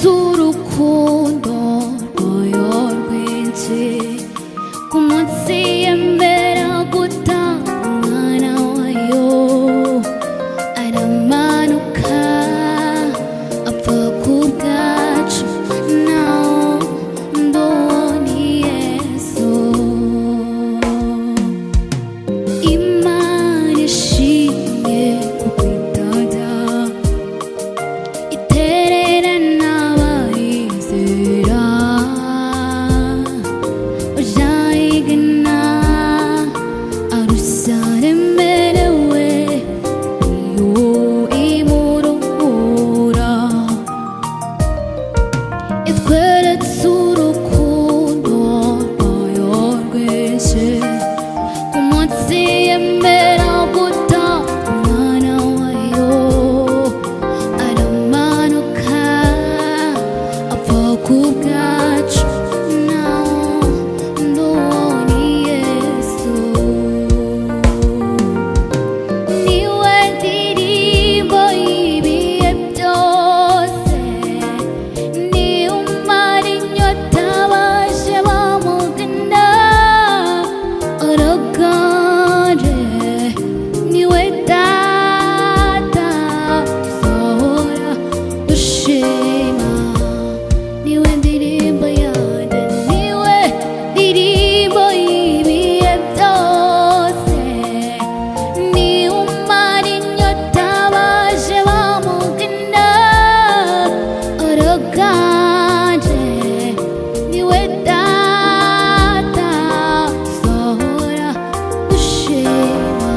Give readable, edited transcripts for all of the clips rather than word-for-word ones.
urukundo rwayo rwinshi ku munsi yemera gutanga umwana wayo aramanuka apfa ku bwacu naho ndoni Yesu Imana ishimye kukwitanga itererana abayizera ujayigana arushya remerewe iyo imuruhura itweretse urukundo rwayo rwinshi ku munsi yemera gutanga umwana wayo aramanuka apfa ku bwacu naho ndoni Yesu niwe ndirimbo y'ibihe byose ni umara inyota baje bamugana araganje niwe data sohora dushima niwe ndirimbo yanjye niwe ndirimbo y'ibihe byose ni umara inyota baje bamugana araganje niwe data sohora dushima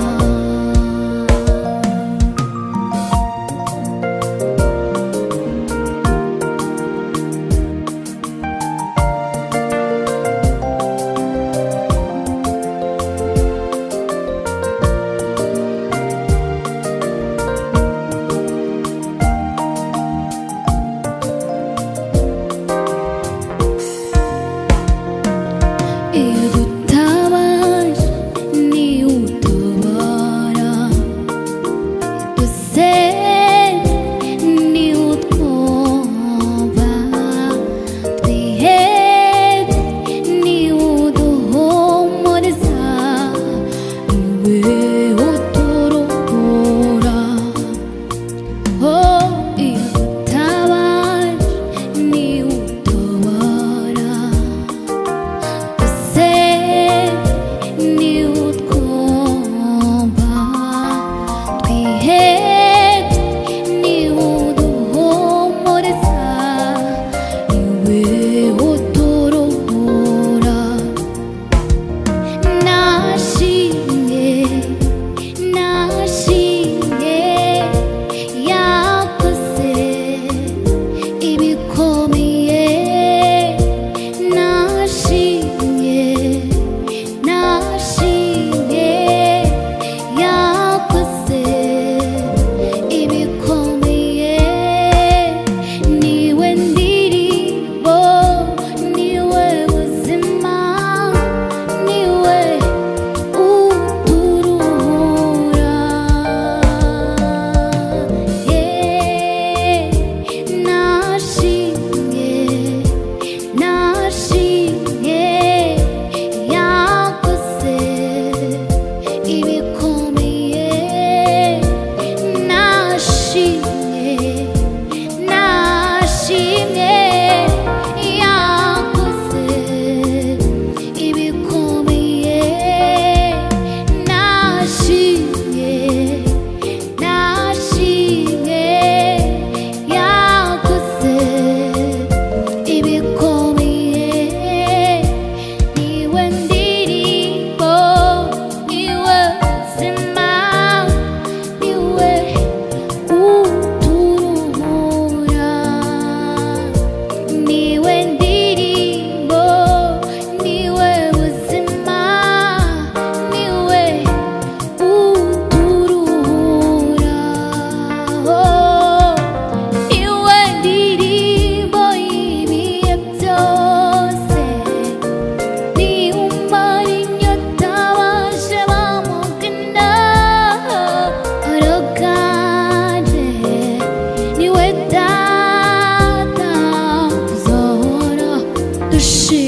gushima